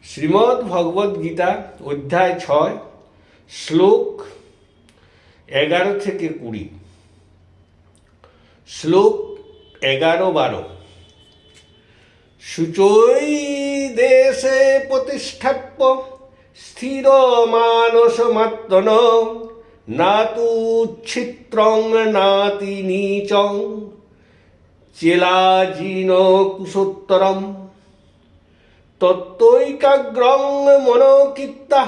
শ্রীমদ্ ভগবদ্ গীতা অধ্যায় 6 শ্লোক 11 থেকে 20। শ্লোক 11-12। শুচৈ দেশে প্রতিষ্ঠাপ্য স্থির মানসমাত্মন নাতু ছিত্রং নাতি নীচং চেলাজিন কুশোত্তরম তত্ত্বৈকাগ্রং মনোকিত্তা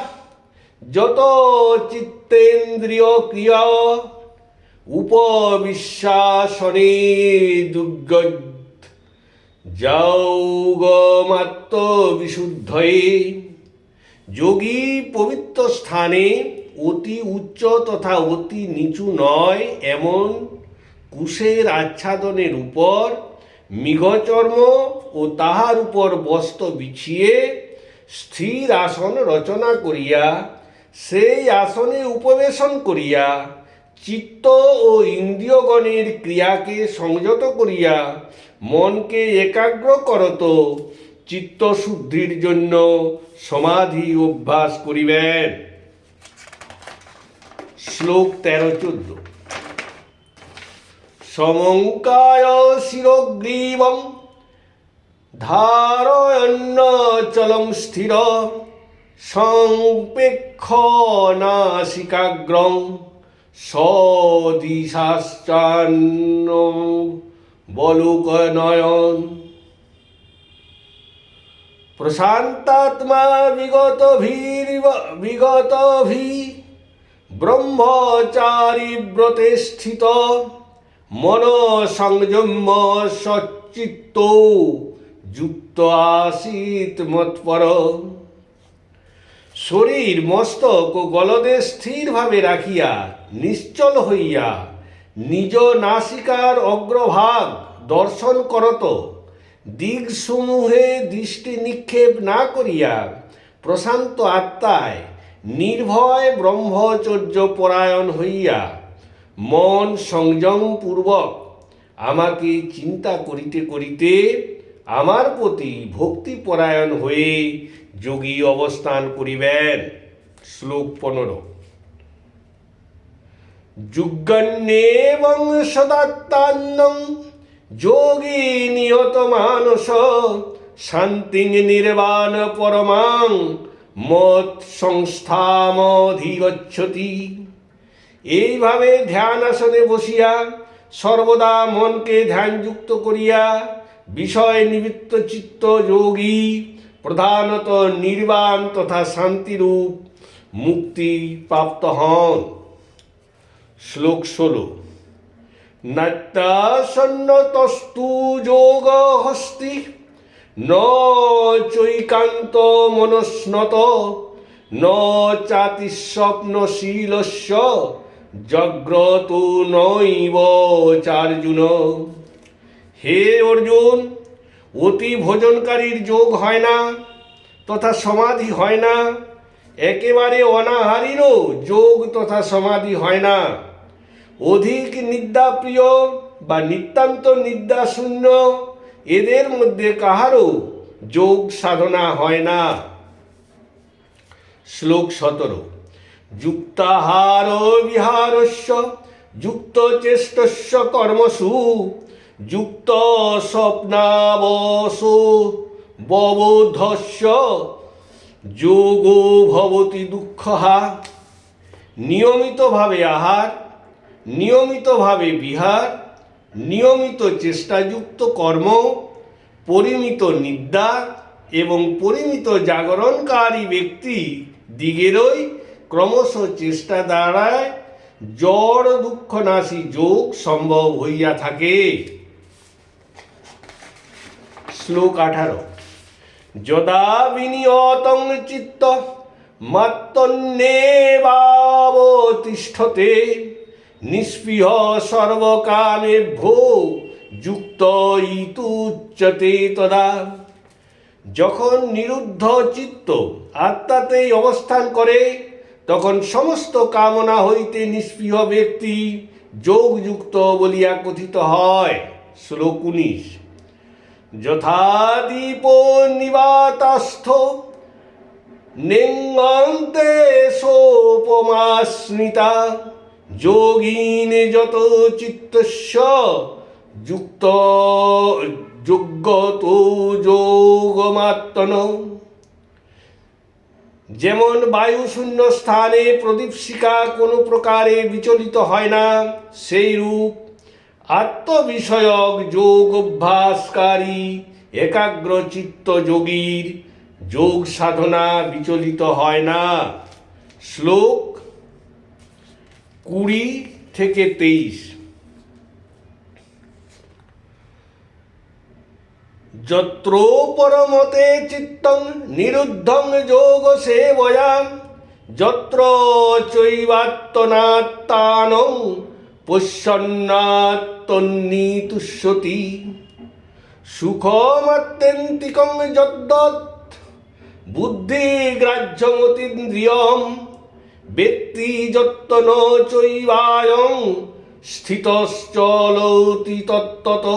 যত চিত্তেন্দ্রিয় ক্রিয়া উপবিশ্বাসনে দুর্গদ যৌগমাত্ম বিশুদ্ধয়ে। যোগী পবিত্র স্থানে অতি উচ্চ তথা অতি নিচু নয় এমন কুশের আচ্ছাদনের উপর মৃগচর্ম ও তাহার উপর বস্ত্র বিছিয়ে স্থির আসন রচনা করিয়া সেই আসনে উপবেশন করিয়া চিত্ত ও ইন্দ্রিয়গণের ক্রিয়াকে সংযত করিয়া মনকে একাগ্র করত চিত্তশুদ্ধির জন্য সমাধি অভ্যাস করিবেন। শ্লোক 13-14। সমঙ্কায় শিরোগ্রীবং ধারয়ন্নচলং স্থির সংপেক্ষ নাসিকাগ্রং সদিশাশ্চান্ন বলোকনয়ন। প্রশান্তাত্মা বিগতভি ব্রহ্মচারী ব্রতে স্থিত মন সংযম্য সচ্চিত্ত যুক্ত আসিত মৎপর। শরীর মস্তক ও গলদে স্থিরভাবে রাখিয়া নিশ্চল হইয়া নিজ নাসিকার অগ্রভাগ দর্শন করত, দিগসমূহে দৃষ্টি নিক্ষেপ না করিয়া প্রশান্ত আত্মায় নির্ভয় ব্রহ্মচর্য পরায়ণ হইয়া মন সংযম পূর্বক আমাকে চিন্তা করিতে করিতে আমার প্রতি ভক্তিপরায়ণ হয়ে যোগী অবস্থান করিবেন। শ্লোক 15। যুগন্যেবং সদাত্মান্নং যোগী নিয়ত মানস শান্তিং নির্বাণ পরমাং মত সংস্থামধিগচ্ছতি। এইভাবে ধ্যান আসনে বসিয়া সর্বদা মনকে ধ্যানযুক্ত করিয়া বিষয় নিবৃত্ত চিত্ত যোগী প্রধানত নির্বাণ তথা শান্তিরূপ মুক্তি প্রাপ্ত হন। শ্লোক 16। নাত্যাসন্নতস্তু যোগ হস্তি ন চৈকান্ত মনস্নত ন চাতিস্বপ্নশীলস্য জাগ্রত নৈব চার্জুন। হে অর্জুন, অতি ভোজনকারীর যোগ হয় না তথা সমাধি হয় না, একেবারে অনাহারীরও যোগ তথা সমাধি হয় না, অধিক নিদ্রাপ্রিয় বা নিতান্ত নিদ্রাশূন্য এদের মধ্যে কাহারও যোগ সাধনা হয় না। শ্লোক 17। যুক্তাহার বিহারস্য যুক্ত চেষ্টস্য কর্মসু যুক্ত স্বপ্নাবসো ববোধস্য যোগো ভবতি দুঃখহা। নিয়মিতভাবে আহার, নিয়মিতভাবে বিহার, নিয়মিত চেষ্টাযুক্ত কর্ম, পরিমিত নিদ্রা এবং পরিমিত জাগরণকারী ব্যক্তি দিগেরই ক্রমশ চেষ্টা দ্বারায় জড় দুঃখনাশী যোগ সম্ভব হইয়া থাকে। শ্লোক 18। যদা বিনিয়তং চিত্ত মত্তন্যেবাবতিষ্ঠতে নিস্পৃহ সর্বকামেভ্যো যুক্ত ইতুচ্যতে তদা। যখন নিরুদ্ধ চিত্ত আত্মাতেই অবস্থান করে তখন সমস্ত কামনা হইতে নিস্পৃহ ব্যক্তি যোগযুক্ত বলিয়া কথিত হয়। শ্লোক 19। যথা দীপো নিবাতাস্থ নেঙ্গন্তে সোপমাস্মিতা যোগীন যত চিত্তস্য যুক্ত যোগ্যত যোগমাত্মন। যেমন বায়ু শূন্য স্থানে প্রদীপশিখা কোনো প্রকারে বিচলিত হয় না, সেই রূপ আত্মবিষয়ক যোগ অভ্যাসকারী একাগ্রচিত্ত যোগীর যোগ সাধনা বিচলিত হয় না। শ্লোক 20-23। যত্র পরমতে চিত্তং নিরুদ্ধং যোগ সেবয়া যত্র চৈবাত্মনাত্মানং পশ্যন্নাত্মন্নিতুষ্যতি সুখমাত্যন্তিকং যদ্দৎ বুদ্ধিগ্রাহ্যমতীন্দ্রিয়ম বেত্তি যত্ত ন চৈবায়ং স্থিতশ্চলতি তত্তত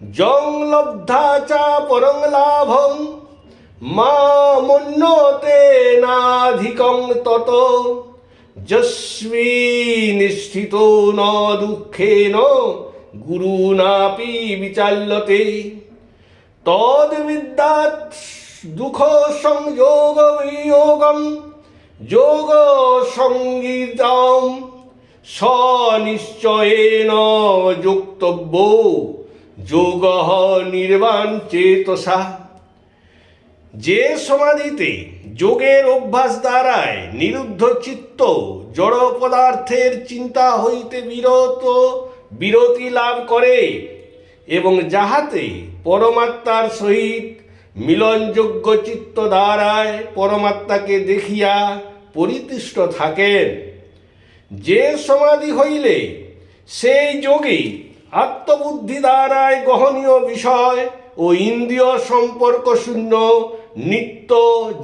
যং লব্ধা চা পরং লাভং মামন্যতে নাধিকং তত যস্মিন স্থিতো ন দুঃখেন গুরুনাপি বিচাল্যতে তদ্বিদ্যাৎ দুঃখ সংযোগ বিয়োগম যোগ সংগীতম সনিশ্চয়েন যোক্তব্য যোগ নির্বাণ চেতসা। যে সমাধিতে যোগের অভ্যাস দ্বারায় নিরুদ্ধ চিত্ত জড় পদার্থের চিন্তা হইতে বিরতি লাভ করে এবং যাহাতে পরমাত্মার সহিত মিলনযোগ্য চিত্ত দ্বারায় পরমাত্মাকে দেখিয়া পরিতুষ্ট থাকেন, যে সমাধি হইলে সেই যোগী আত্মবুদ্ধি দ্বারায় গহনীয় বিষয় ও ইন্দ্রিয় সম্পর্ক শূন্য নিত্য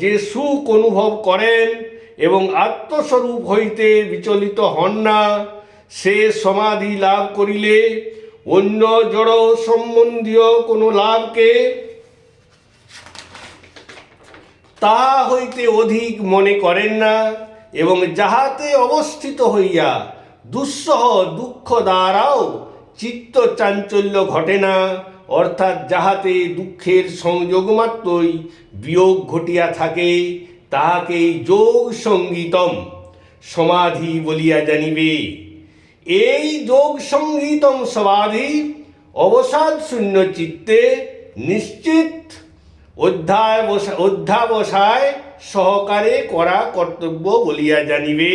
যে সুখ অনুভব করেন এবং আত্মস্বরূপ হইতে বিচলিত হন না, সে সমাধি লাভ করিলে অন্য জড় সম্বন্ধীয় কোনো লাভকে তাহা হইতে অধিক মনে করেন না এবং যাহাতে অবস্থিত হইয়া দুঃসহ দুঃখ দ্বারাও চিত্ত চাঞ্চল্য ঘটে না, অর্থাৎ যাহাতে দুঃখের সংযোগ মাত্রই বিয়োগ ঘটিয়া থাকে, তাহাকেই যোগ সঙ্গীতম সমাধি বলিয়া জানিবে। এই যোগ সঙ্গীতম সমাধি অবসাদ শূন্য চিত্তে নিশ্চিত অধ্যাবসায় সহকারে করা কর্তব্য বলিয়া জানিবে।